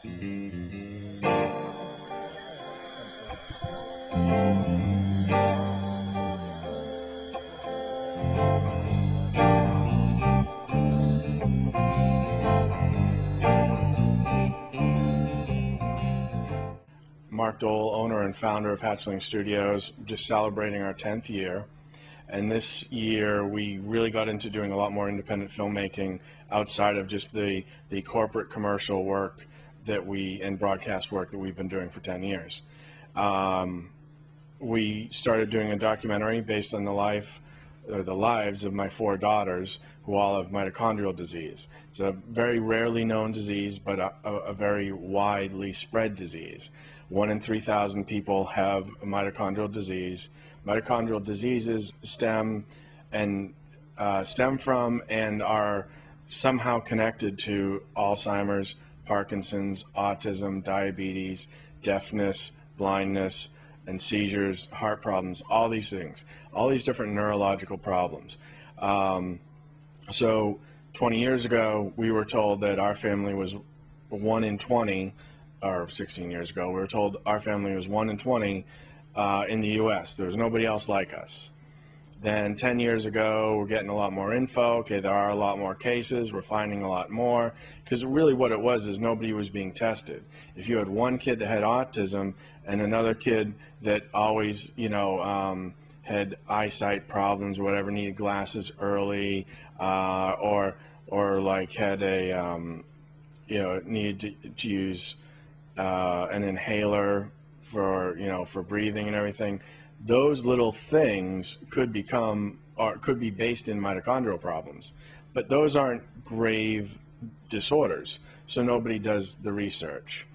Marc Dole, owner and founder of Hatchling Studios, just celebrating our 10th year. And this year we really got into doing a lot more independent filmmaking outside of just the corporate commercial work and broadcast work that we've been doing for 10 years. We started doing a documentary based on the lives of my 4 daughters who all have mitochondrial disease. It's a very rarely known disease, but a very widely spread disease. 1 in 3,000 people have mitochondrial disease. Mitochondrial diseases stem from and are somehow connected to Alzheimer's, Parkinson's, autism, diabetes, deafness, blindness, and seizures, heart problems, all these things, all these different neurological problems. So 20 years ago, we were told that our family was 1 in 20, or 16 years ago, we were told our family was 1 in 20 in the U.S. There was nobody else like us. Then 10 years ago, we're getting a lot more info. Okay, there are a lot more cases. We're finding a lot more. Because really what it was is nobody was being tested. If you had one kid that had autism and another kid that always, had eyesight problems or whatever, needed glasses early, or like had a, needed to use an inhaler for breathing and everything. Those little things could be based in mitochondrial problems, but those aren't grave disorders, so nobody does the research.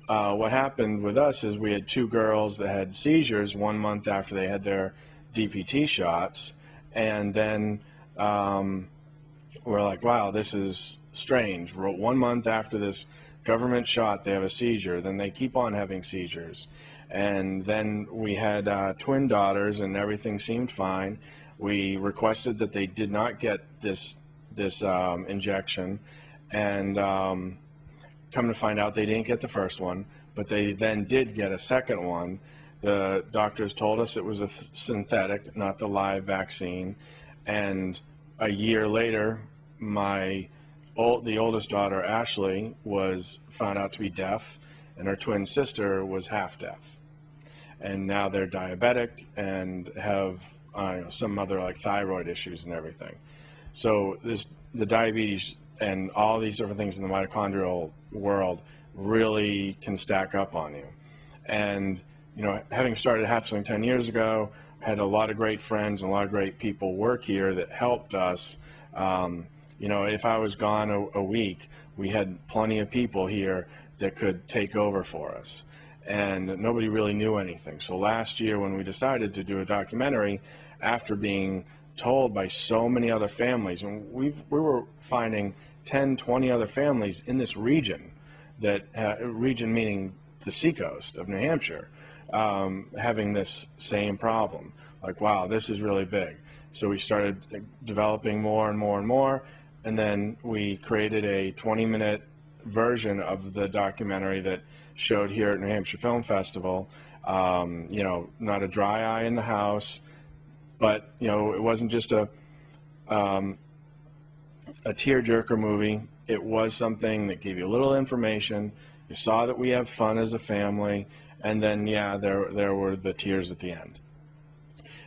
What happened with us is we had 2 girls that had seizures 1 month after they had their DPT shots, and then we're like, wow, this is strange. 1 month after this government shot, they have a seizure, then they keep on having seizures. And then we had twin daughters, and everything seemed fine. We requested that they did not get this injection, and come to find out they didn't get the first one, but they then did get a second one. The doctors told us it was a synthetic, not the live vaccine. And a year later, the oldest daughter, Ashley, was found out to be deaf, and her twin sister was half deaf. And now they're diabetic and have some other like thyroid issues and everything. So the diabetes and all these different things in the mitochondrial world really can stack up on you. And having started Hatchling 10 years ago, had a lot of great friends and a lot of great people work here that helped us. If I was gone a week, we had plenty of people here that could take over for us. And nobody really knew anything. So last year when we decided to do a documentary, after being told by so many other families, and we were finding 10, 20 other families in this region, region meaning the seacoast of New Hampshire, having this same problem. Like, wow, this is really big. So we started developing more and more and more, and then we created a 20-minute version of the documentary that showed here at New Hampshire Film Festival. Not a dry eye in the house, but it wasn't just a tearjerker movie. It was something that gave you a little information. You saw that we have fun as a family, and then there were the tears at the end.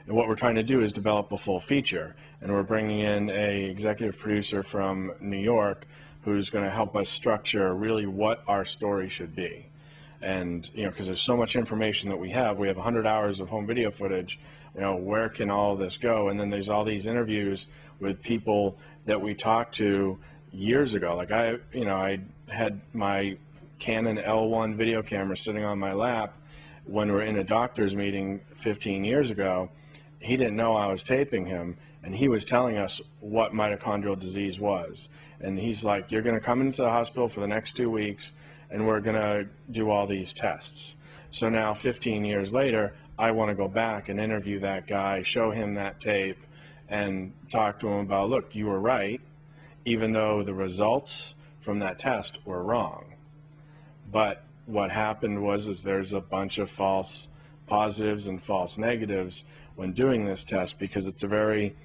And what we're trying to do is develop a full feature, and we're bringing in a executive producer from New York who's going to help us structure really what our story should be. And because there's so much information that we have 100 hours of home video footage. Where can all this go? And then there's all these interviews with people that we talked to years ago. Like I had my Canon L1 video camera sitting on my lap when we were in a doctor's meeting 15 years ago. He didn't know I was taping him, and he was telling us what mitochondrial disease was. And he's like, you're going to come into the hospital for the next 2 weeks, and we're going to do all these tests. So now 15 years later, I want to go back and interview that guy, show him that tape, and talk to him about, look, you were right, even though the results from that test were wrong. But what happened was there's a bunch of false positives and false negatives when doing this test, because it's a very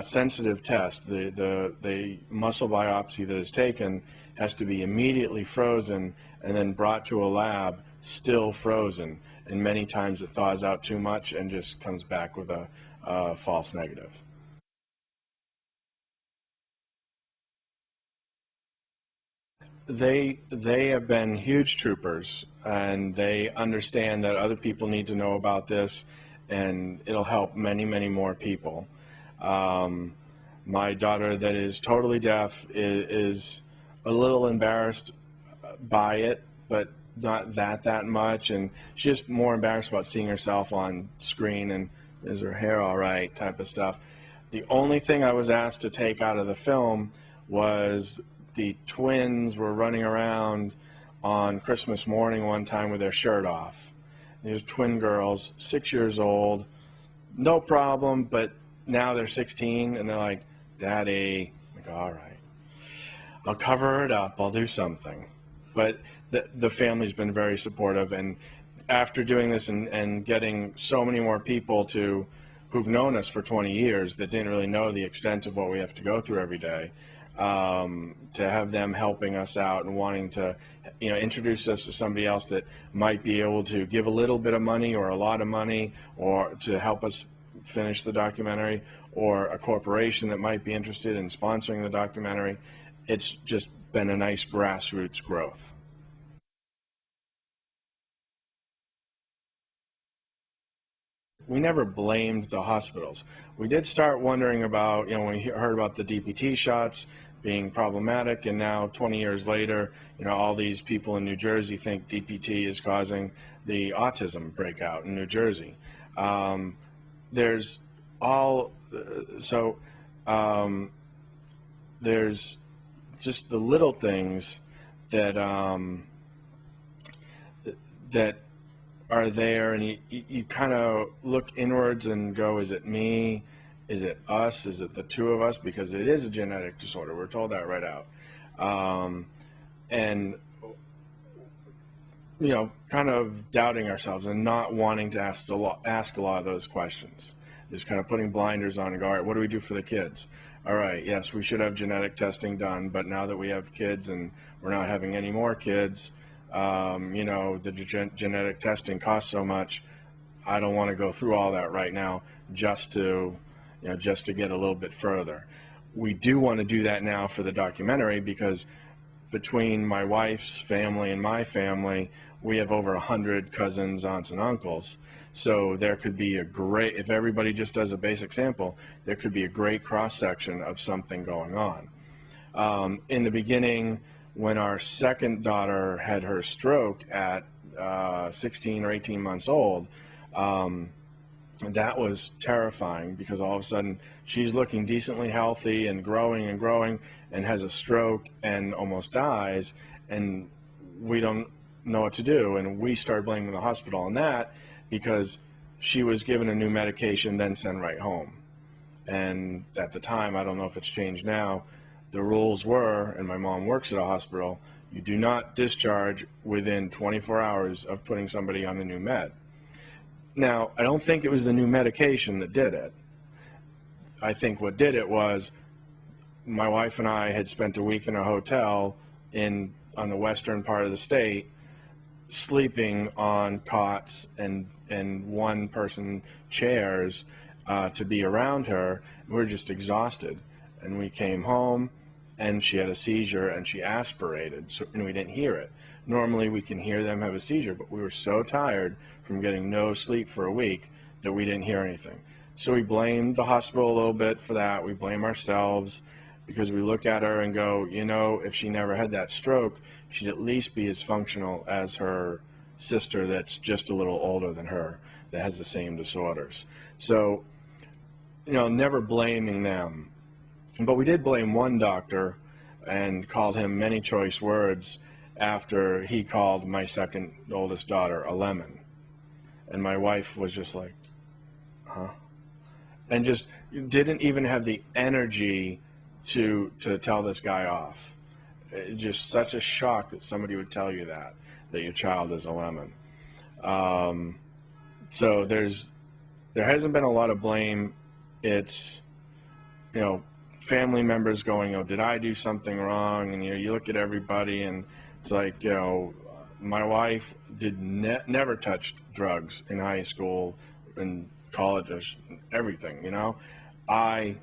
sensitive test. The muscle biopsy that is taken has to be immediately frozen and then brought to a lab still frozen, and many times it thaws out too much and just comes back with a false negative. They have been huge troopers, and they understand that other people need to know about this, and it'll help many more people. My daughter, that is totally deaf, is a little embarrassed by it, but not that much, and she's just more embarrassed about seeing herself on screen and is her hair all right type of stuff. The only thing I was asked to take out of the film was the twins were running around on Christmas morning one time with their shirt off. These twin girls, 6 years old, no problem, but now they're 16 and they're like, Daddy. I'm like, all right, I'll cover it up, I'll do something. But the family's been very supportive, and after doing this and getting so many more people who've known us for 20 years that didn't really know the extent of what we have to go through every day, to have them helping us out and wanting to, introduce us to somebody else that might be able to give a little bit of money or a lot of money, or to help us finish the documentary, or a corporation that might be interested in sponsoring the documentary. It's just been a nice grassroots growth. We never blamed the hospitals. We did start wondering about, when we heard about the DPT shots being problematic, and now 20 years later, all these people in New Jersey think DPT is causing the autism breakout in New Jersey. There's there's just the little things that that are there, and you kind of look inwards and go, is it me? Is it us? Is it the two of us? Because it is a genetic disorder. We're told that right out. And, kind of doubting ourselves and not wanting to ask a lot of those questions. Just kind of putting blinders on and go, all right, what do we do for the kids? All right, yes, we should have genetic testing done, but now that we have kids and we're not having any more kids, the genetic testing costs so much. I don't want to go through all that right now just to get a little bit further. We do want to do that now for the documentary, because between my wife's family and my family, we have over 100 cousins, aunts, and uncles. So there could be if everybody just does a basic sample, there could be a great cross-section of something going on. In the beginning, when our second daughter had her stroke at 16 or 18 months old, that was terrifying, because all of a sudden she's looking decently healthy and growing and has a stroke and almost dies, and we don't know what to do. And we started blaming the hospital on that, because she was given a new medication, then sent right home. And at the time, I don't know if it's changed now, the rules were, and my mom works at a hospital, you do not discharge within 24 hours of putting somebody on a new med. Now, I don't think it was the new medication that did it. I think what did it was my wife and I had spent a week in a hotel on the western part of the state, sleeping on cots and one-person chairs to be around her. We were just exhausted. And we came home, and she had a seizure, and she aspirated, and we didn't hear it. Normally we can hear them have a seizure, but we were so tired from getting no sleep for a week that we didn't hear anything. So we blamed the hospital a little bit for that. We blame ourselves, because we look at her and go, if she never had that stroke, she'd at least be as functional as her sister that's just a little older than her, that has the same disorders. So, never blaming them. But we did blame one doctor and called him many choice words after he called my second oldest daughter a lemon. And my wife was just like, huh? And just didn't even have the energy to tell this guy off. just such a shock that somebody would tell you that your child is a lemon. So there hasn't been a lot of blame. It's, family members going, oh, did I do something wrong? And, you look at everybody and it's like, my wife never touched drugs in high school and college, everything, I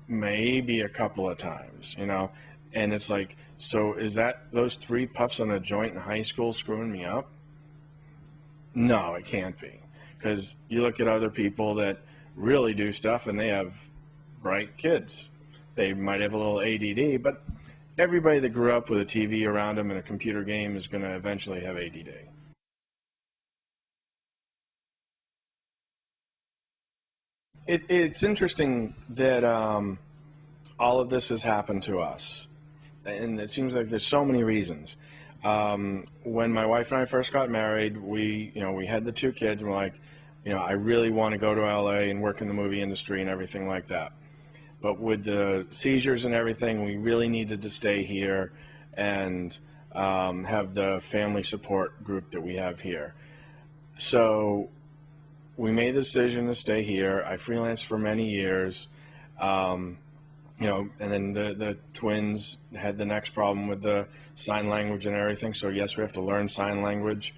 maybe a couple of times, and it's like, so is that those 3 puffs on a joint in high school screwing me up? No, it can't be, because you look at other people that really do stuff and they have bright kids. They might have a little ADD, but everybody that grew up with a TV around them and a computer game is going to eventually have ADD. It's interesting that all of this has happened to us, and it seems like there's so many reasons. When my wife and I first got married, we had the 2 kids, and we're like, I really want to go to LA and work in the movie industry and everything like that. But with the seizures and everything, we really needed to stay here and have the family support group that we have here. So we made the decision to stay here. I freelanced for many years, and then the twins had the next problem with the sign language and everything. So yes, we have to learn sign language.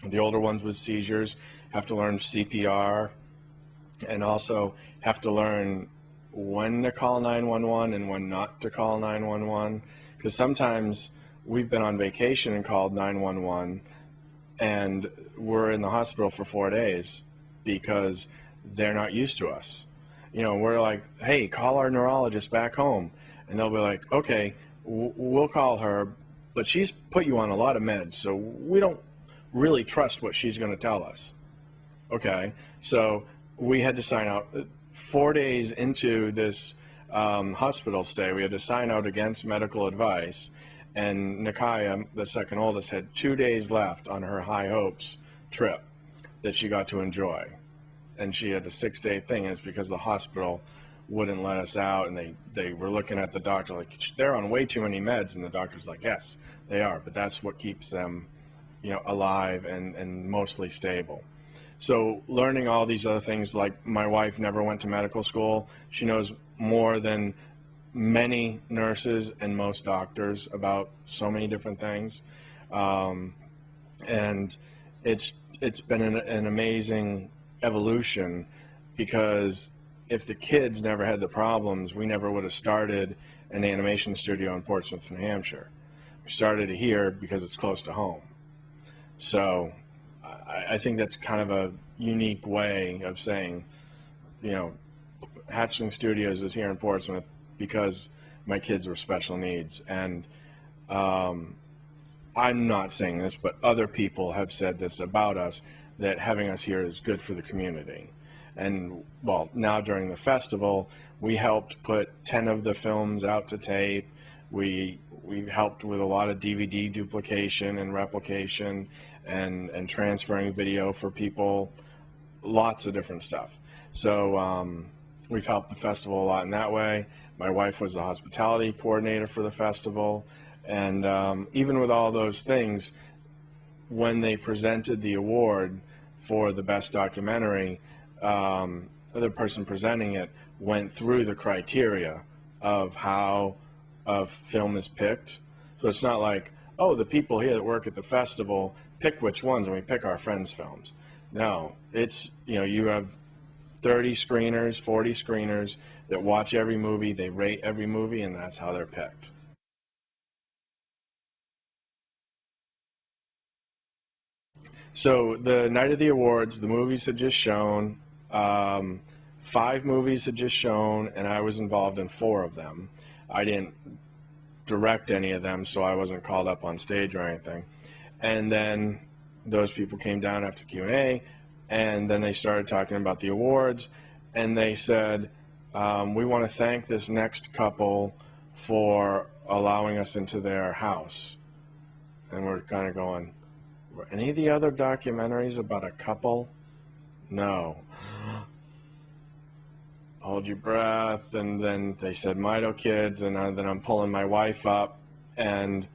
The older ones with seizures have to learn CPR, and also have to learn when to call 911 and when not to call 911. Because sometimes we've been on vacation and called 911, and we're in the hospital for 4 days because they're not used to us. We're like, hey, call our neurologist back home. And they'll be like, okay, we'll call her, but she's put you on a lot of meds, so we don't really trust what she's going to tell us. Okay, so we had to sign out 4 days into this hospital stay. We had to sign out against medical advice, and Nikaya, the second oldest, had 2 days left on her High Hopes trip that she got to enjoy. And she had a 6-day thing, and it's because the hospital wouldn't let us out, and they were looking at the doctor like, they're on way too many meds, and the doctor's like, yes, they are, but that's what keeps them, alive and mostly stable. So learning all these other things, like my wife never went to medical school. She knows more than many nurses and most doctors about so many different things. And it's been an amazing evolution, because if the kids never had the problems, we never would have started an animation studio in Portsmouth, New Hampshire. We started it here because it's close to home. So I think that's kind of a unique way of saying, Hatchling Studios is here in Portsmouth because my kids were special needs. And I'm not saying this, but other people have said this about us, that having us here is good for the community. And, well, now during the festival, we helped put 10 of the films out to tape. We helped with a lot of DVD duplication and replication and transferring video for people, lots of different stuff. So we've helped the festival a lot in that way. My wife was the hospitality coordinator for the festival. And even with all those things, when they presented the award for the best documentary, the person presenting it went through the criteria of how a film is picked. So it's not like, oh, the people here that work at the festival pick which ones and we pick our friends' films. No, it's, you have 30 screeners, 40 screeners that watch every movie, they rate every movie, and that's how they're picked. So the night of the awards, the movies had just shown, 5 movies had just shown, and I was involved in 4 of them. I didn't direct any of them, so I wasn't called up on stage or anything. And then those people came down after Q&A, and then they started talking about the awards, and they said, we want to thank this next couple for allowing us into their house. And we're kind of going, were any of the other documentaries about a couple? No. Hold your breath. And then they said Mito kids, and then I'm pulling my wife up, And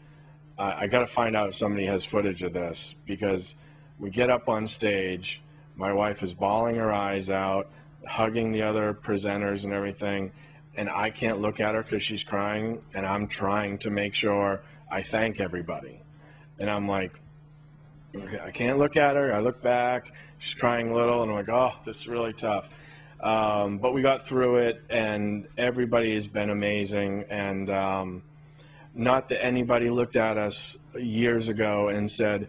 I got to find out if somebody has footage of this, because we get up on stage, my wife is bawling her eyes out, hugging the other presenters and everything, and I can't look at her because she's crying, and I'm trying to make sure I thank everybody. And I'm like, I can't look at her. I look back, she's crying a little, and I'm like, oh, this is really tough. But we got through it, and everybody has been amazing. And not that anybody looked at us years ago and said,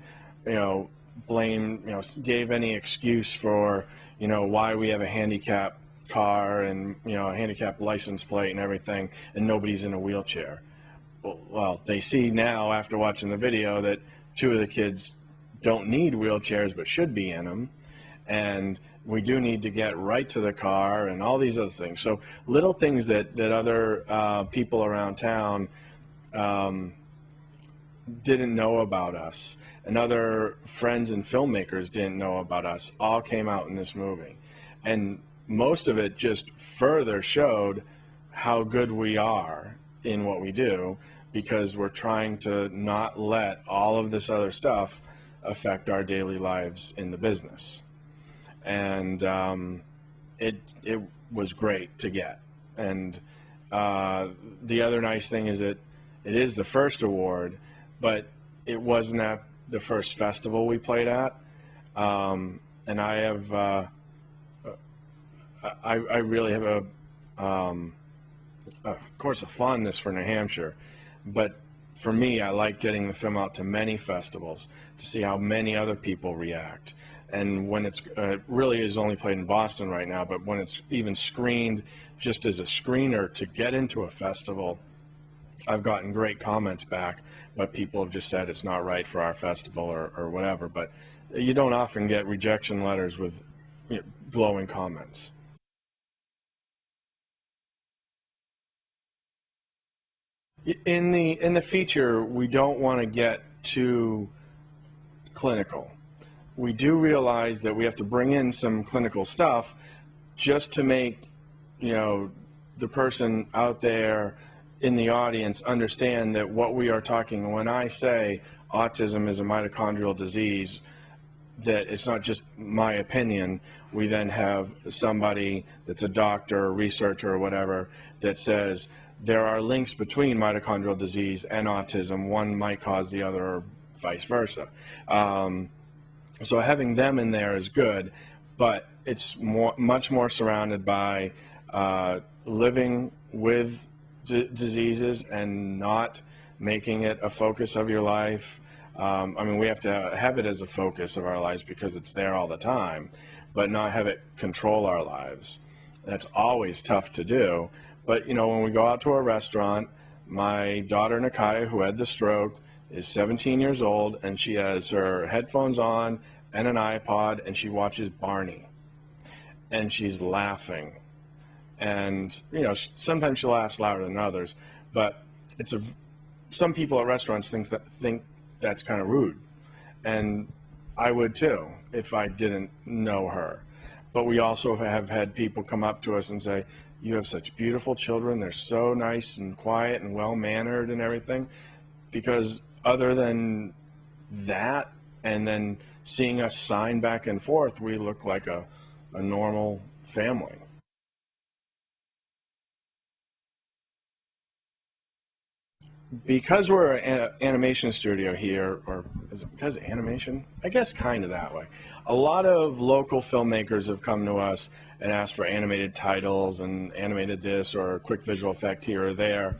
blame, gave any excuse for, why we have a handicap car and, a handicap license plate and everything, and nobody's in a wheelchair. Well, they see now after watching the video that 2 of the kids don't need wheelchairs but should be in them, and we do need to get right to the car and all these other things. So little things that other people around town didn't know about us, and other friends and filmmakers didn't know about us, all came out in this movie. And most of it just further showed how good we are in what we do, because we're trying to not let all of this other stuff affect our daily lives in the business. And it was great to get. And the other nice thing is that it is the first award, but it wasn't at the first festival we played at. And I have, I really have of course, a fondness for New Hampshire, but for me, I like getting the film out to many festivals to see how many other people react. And when it's really is only played in Boston right now, but when it's even screened just as a screener to get into a festival, I've gotten great comments back, but people have just said it's not right for our festival or whatever. But you don't often get rejection letters with glowing comments. In the feature, we don't want to get too clinical. We do realize that we have to bring in some clinical stuff just to make, the person out there in the audience understand that what we are talking, when I say autism is a mitochondrial disease, that it's not just my opinion. We then have somebody that's a doctor or researcher or whatever that says there are links between mitochondrial disease and autism. One might cause the other, or vice versa. So having them in there is good, but it's much more surrounded by living with diseases and not making it a focus of your life. I mean, we have to have it as a focus of our lives because it's there all the time, but not have it control our lives. That's always tough to do. But, when we go out to a restaurant, my daughter Nakaya, who had the stroke, is 17 years old, and she has her headphones on and an iPod, and she watches Barney. And she's laughing. And, sometimes she laughs louder than others, but some people at restaurants think that's kind of rude. And I would too, if I didn't know her. But we also have had people come up to us and say, you have such beautiful children, they're so nice and quiet and well-mannered and everything. Because other than that, and then seeing us sign back and forth, we look like a normal family. Because we're an animation studio here, or is it because of animation? I guess kind of that way. A lot of local filmmakers have come to us and asked for animated titles and animated this or a quick visual effect here or there.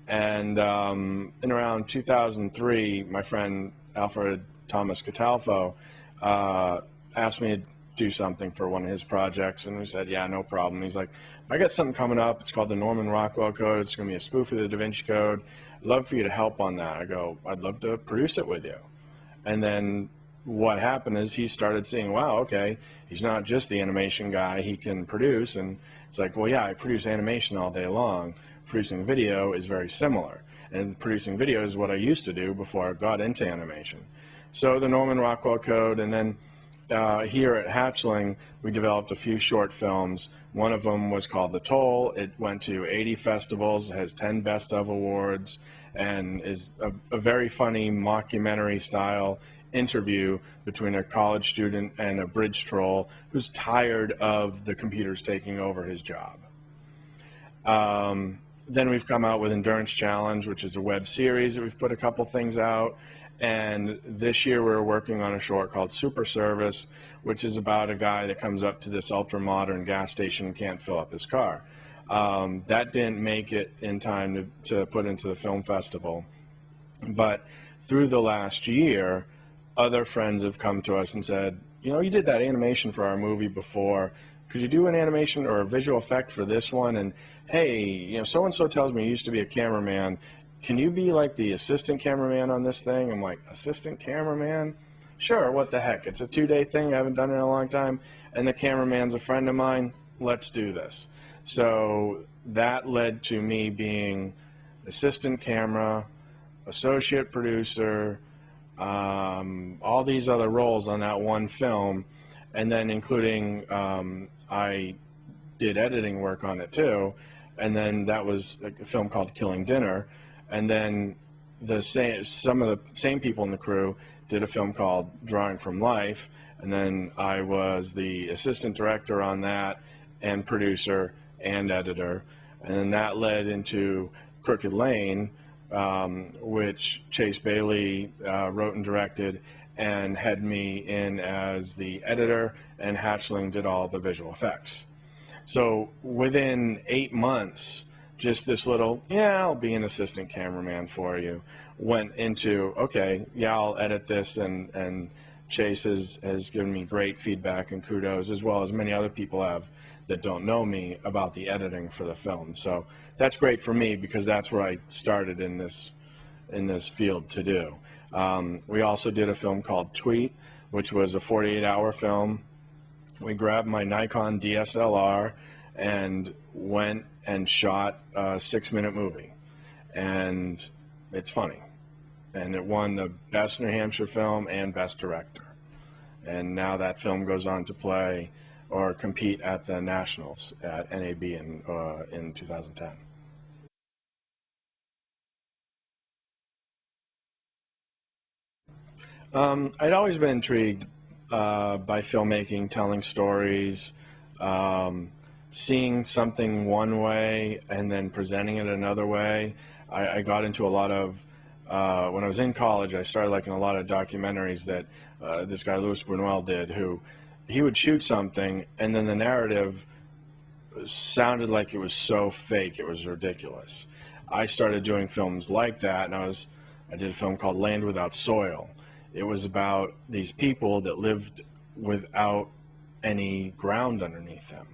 And in around 2003, my friend Alfred Thomas Catalfo asked me to do something for one of his projects, and we said, yeah, no problem. He's like, I got something coming up. It's called the Norman Rockwell Code. It's going to be a spoof of the Da Vinci Code. I'd love for you to help on that. I go, I'd love to produce it with you. And then what happened is he started seeing, wow, okay, he's not just the animation guy, he can produce. And it's like, well, yeah, I produce animation all day long. Producing video is very similar. And producing video is what I used to do before I got into animation. So the Norman Rockwell Code, and then here at Hatchling, we developed a few short films One of them was called The Toll. It went to 80 festivals, has 10 Best of awards, and is a very funny mockumentary style interview between a college student and a bridge troll who's tired of the computers taking over his job. Then we've come out with Endurance Challenge, which is a web series that we've put a couple things out. And this year we're working on a short called Super Service, which is about a guy that comes up to this ultra-modern gas station and can't fill up his car. That didn't make it in time to put into the film festival. But through the last year, other friends have come to us and said, you know, you did that animation for our movie before. Could you do an animation or a visual effect for this one? And hey, you know, so-and-so tells me you used to be a cameraman. Can you be like the assistant cameraman on this thing? I'm like, assistant cameraman? Sure, what the heck? It's a 2-day thing. I haven't done it in a long time. And the cameraman's a friend of mine. Let's do this. So that led to me being assistant camera, associate producer, all these other roles on that one film. And then including, I did editing work on it too. And then that was a film called Killing Dinner. And then some of the same people in the crew did a film called Drawing from Life, and then I was the assistant director on that, and producer and editor, and then that led into Crooked Lane, which Chase Bailey wrote and directed, and had me in as the editor, and Hatchling did all the visual effects. So within 8 months, just this little, yeah, I'll be an assistant cameraman for you, went into, okay, yeah, I'll edit this, and Chase has given me great feedback and kudos, as well as many other people have that don't know me about the editing for the film. So that's great for me because that's where I started in this field to do. We also did a film called Tweet, which was a 48-hour film. We grabbed my Nikon DSLR and went and shot a 6-minute movie, and it's funny, and it won the Best New Hampshire Film and Best Director, and now that film goes on to play or compete at the Nationals at NAB in 2010. I'd always been intrigued by filmmaking, telling stories, seeing something one way and then presenting it another way. I got into a lot of, when I was in college, I started liking a lot of documentaries that this guy Louis Buñuel did, who he would shoot something and then the narrative sounded like it was so fake, it was ridiculous. I started doing films like that, and I did a film called Land Without Soil. It was about these people that lived without any ground underneath them.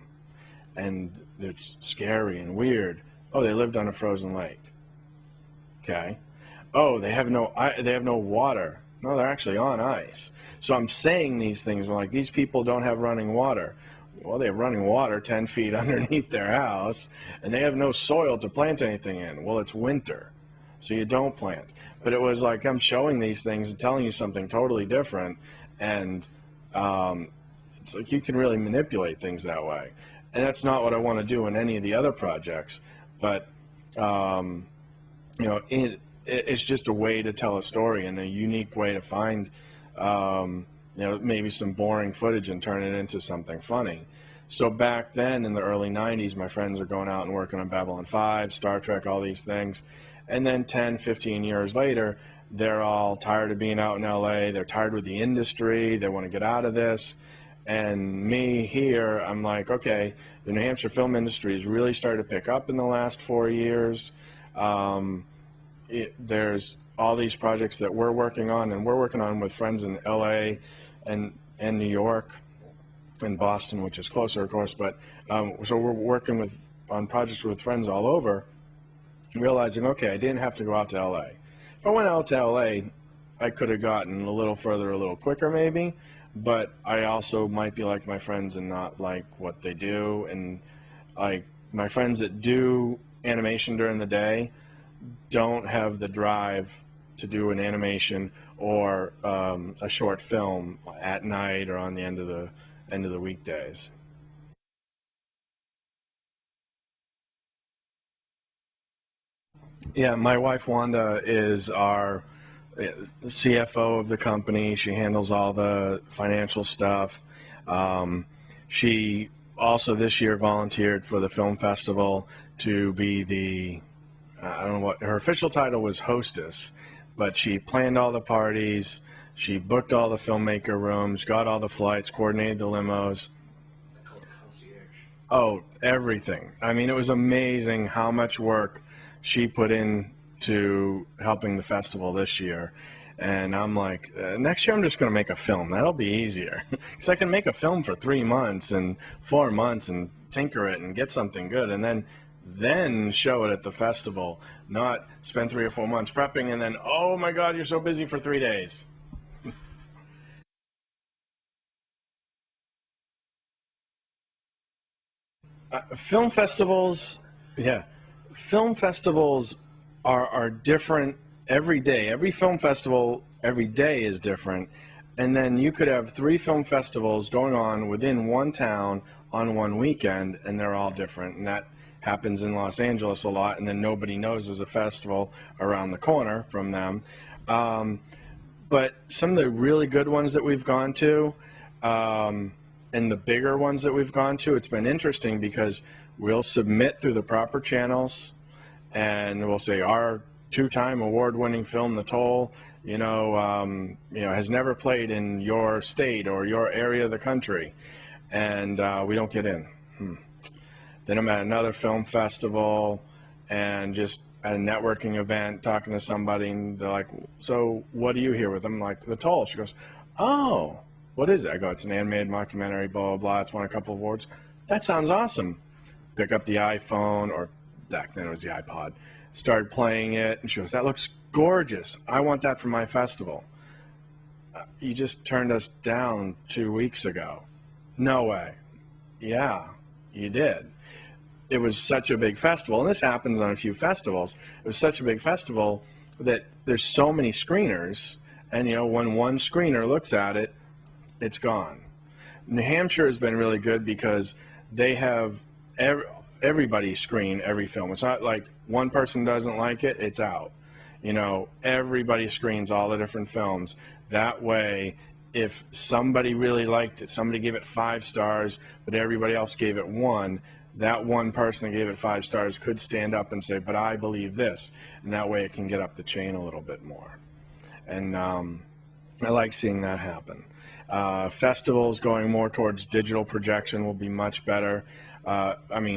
And it's scary and weird. Oh, they lived on a frozen lake. Okay. Oh, they have no water. No, they're actually on ice. So I'm saying these things like, these people don't have running water. Well, they have running water 10 feet underneath their house, and they have no soil to plant anything in. Well, it's winter, so you don't plant. But it was like I'm showing these things and telling you something totally different, and it's like you can really manipulate things that way. And that's not what I want to do in any of the other projects, but you know, it's just a way to tell a story and a unique way to find, you know, maybe some boring footage and turn it into something funny. So back then in the early 90s, my friends are going out and working on Babylon 5, Star Trek, all these things. And then 10, 15 years later, they're all tired of being out in LA. They're tired with the industry. They want to get out of this. And me here, I'm like, okay, the New Hampshire film industry has really started to pick up in the last 4 years. There's all these projects that we're working on, and we're working on with friends in LA and New York and Boston, which is closer, of course. But so we're working on projects with friends all over, realizing, okay, I didn't have to go out to LA. If I went out to LA, I could have gotten a little further, a little quicker, maybe. But I also might be like my friends and not like what they do. And like my friends that do animation during the day don't have the drive to do an animation or a short film at night or on the end of the weekdays. Yeah, my wife Wanda is our CFO of the company. She handles all the financial stuff. She also this year volunteered for the film festival to be the, I don't know what her official title was, hostess, but she planned all the parties, she booked all the filmmaker rooms, got all the flights, coordinated the limos. Oh, everything. I mean, it was amazing how much work she put in to helping the festival this year. And I'm like, next year I'm just going to make a film. That'll be easier. Because I can make a film for 3 months and 4 months and tinker it and get something good. And then show it at the festival, not spend 3 or 4 months prepping and then, oh my God, you're so busy for 3 days. Film festivals, yeah, film festivals are different every day. Every film festival every day is different, and then you could have 3 film festivals going on within one town on one weekend, and they're all different. And that happens in Los Angeles a lot, and then nobody knows there's a festival around the corner from them. Um, but some of the really good ones that we've gone to, and the bigger ones that we've gone to, it's been interesting because we'll submit through the proper channels, and we'll say our two-time award-winning film, The Toll, has never played in your state or your area of the country, and we don't get in. Then I'm at another film festival, and just at a networking event, talking to somebody, and they're like, "So, what do you here with?" I'm like, "The Toll." She goes, "Oh, what is it?" I go, "It's an animated mockumentary, blah, blah, blah. It's won a couple of awards." "That sounds awesome." Pick up the iPhone, or back then it was the iPod, started playing it, and she goes, "That looks gorgeous. I want that for my festival." You just turned us down 2 weeks ago." "No way." "Yeah, you did." It was such a big festival, and this happens on a few festivals. It was such a big festival that there's so many screeners, and when one screener looks at it, it's gone. New Hampshire has been really good because they have everybody screen every film. It's not like one person doesn't like it, it's out. Everybody screens all the different films. That way, if somebody really liked it, somebody gave it 5 stars, but everybody else gave it 1, that one person that gave it 5 stars could stand up and say, "But I believe this," and that way it can get up the chain a little bit more. And I like seeing that happen. Festivals going more towards digital projection will be much better.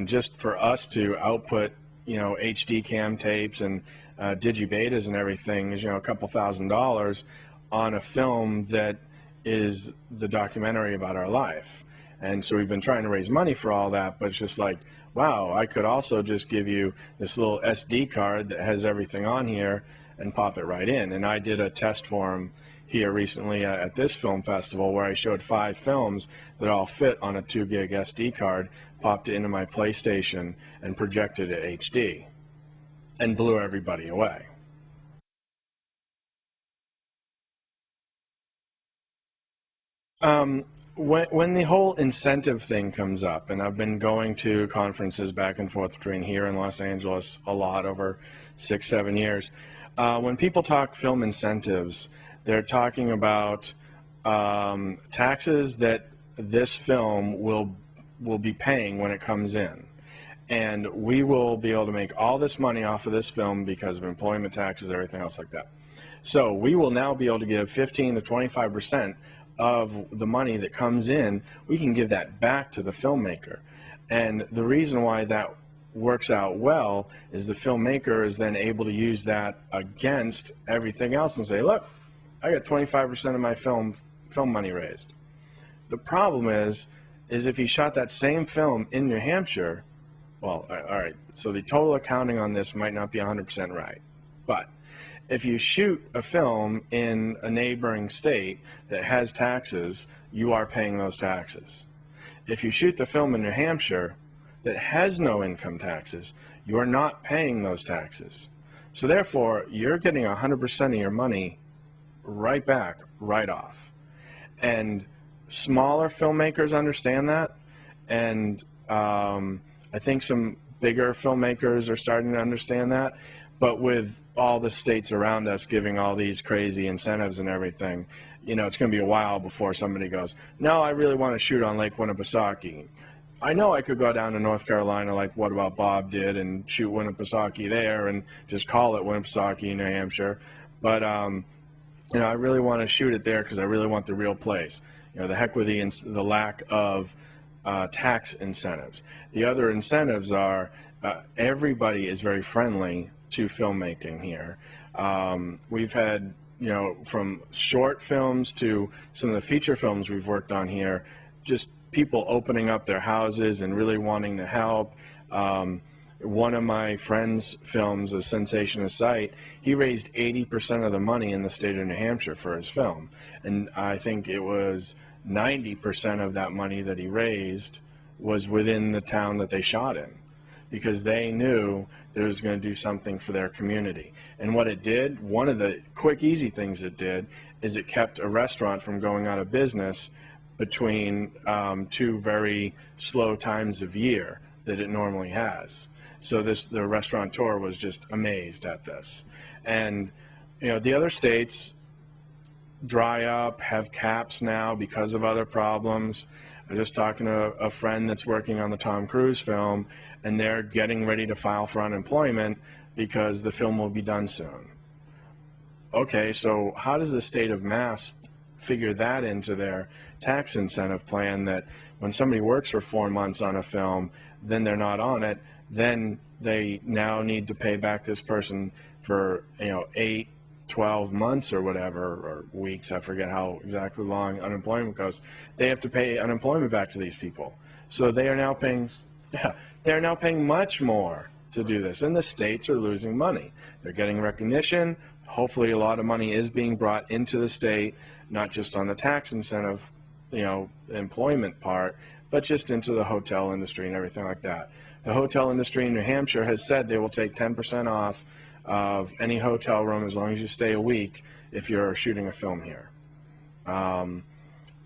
Just for us to output, HD cam tapes and digibetas and everything is, a couple $1,000s on a film that is the documentary about our life. And so we've been trying to raise money for all that, but it's just like, wow, I could also just give you this little SD card that has everything on here and pop it right in. And I did a test for them here recently at this film festival where I showed 5 films that all fit on a 2 gig SD card, popped it into my PlayStation, and projected it HD, and blew everybody away. When the whole incentive thing comes up, and I've been going to conferences back and forth between here and Los Angeles a lot over 6, 7 years, when people talk film incentives, they're talking about taxes that this film will be paying when it comes in. And we will be able to make all this money off of this film because of employment taxes, everything else like that. So we will now be able to give 15 to 25% of the money that comes in. We can give that back to the filmmaker. And the reason why that works out well is the filmmaker is then able to use that against everything else and say, "Look, I got 25% of my film money raised." The problem is if he shot that same film in New Hampshire, well, all right, so the total accounting on this might not be 100% right, but if you shoot a film in a neighboring state that has taxes, you are paying those taxes. If you shoot the film in New Hampshire that has no income taxes, you are not paying those taxes. So therefore, you're getting 100% of your money right back, right off. And smaller filmmakers understand that, and I think some bigger filmmakers are starting to understand that. But with all the states around us giving all these crazy incentives and everything, you know, it's going to be a while before somebody goes, no, I really want to shoot on Lake Winnipesaukee. I know I could go down to North Carolina like What About Bob did and shoot Winnipesaukee there and just call it Winnipesaukee, New Hampshire. But, you know, I really want to shoot it there because I really want the real place. You know, the heck with the lack of tax incentives. The other incentives are everybody is very friendly to filmmaking here. We've had, you know, from short films to some of the feature films we've worked on here, just people opening up their houses and really wanting to help. One of my friend's films, A Sensation of Sight, he raised 80% of the money in the state of New Hampshire for his film. And I think it was 90% of that money that he raised was within the town that they shot in, because they knew that it was going to do something for their community. And what it did, one of the quick, easy things it did, is it kept a restaurant from going out of business between two very slow times of year that it normally has. So the restaurateur was just amazed at this. And, you know, the other states dry up, have caps now because of other problems. I was just talking to a friend that's working on the Tom Cruise film, and they're getting ready to file for unemployment because the film will be done soon. Okay, so how does the state of Mass figure that into their tax incentive plan, that when somebody works for 4 months on a film, then they're not on it, then they now need to pay back this person for, you know, 8, 12 months or whatever, or weeks, I forget how exactly long unemployment goes. They have to pay unemployment back to these people. So they are now paying, they're now paying much more to do this, and the states are losing money. They're getting recognition. Hopefully a lot of money is being brought into the state, not just on the tax incentive, you know, employment part, but just into the hotel industry and everything like that. The hotel industry in New Hampshire has said they will take 10% off of any hotel room as long as you stay a week if you're shooting a film here.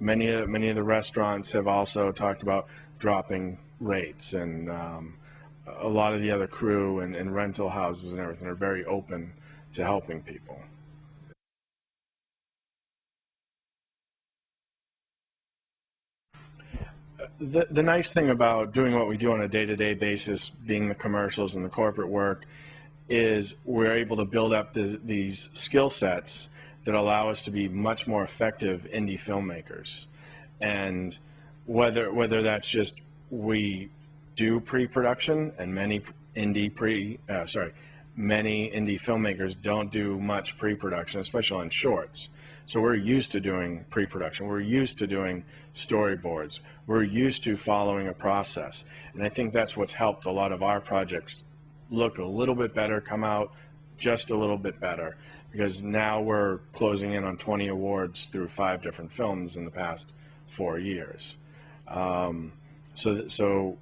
Many of the restaurants have also talked about dropping rates, and a lot of the other crew and rental houses and everything are very open to helping people. The nice thing about doing what we do on a day-to-day basis, being the commercials and the corporate work, is we're able to build up these skill sets that allow us to be much more effective indie filmmakers. And whether that's just we do pre-production, and many indie filmmakers don't do much pre-production, especially on shorts. So we're used to doing pre-production. We're used to doing storyboards. We're used to following a process. And I think that's what's helped a lot of our projects look a little bit better, come out just a little bit better, because now we're closing in on 20 awards through 5 different films in the past 4 years. So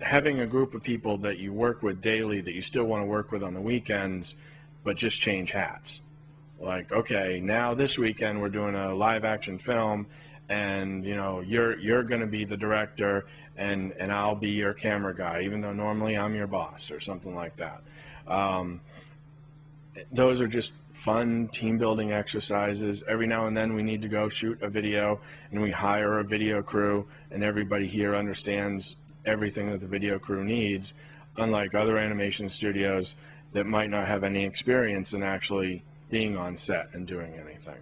having a group of people that you work with daily that you still want to work with on the weekends, but just change hats. Like, okay, now this weekend we're doing a live action film, and you know, you're going to be the director, and I'll be your camera guy, even though normally I'm your boss or something like that. Those are just fun team building exercises. Every now and then we need to go shoot a video, and we hire a video crew, and everybody here understands everything that the video crew needs, unlike other animation studios that might not have any experience in actually being on set and doing anything.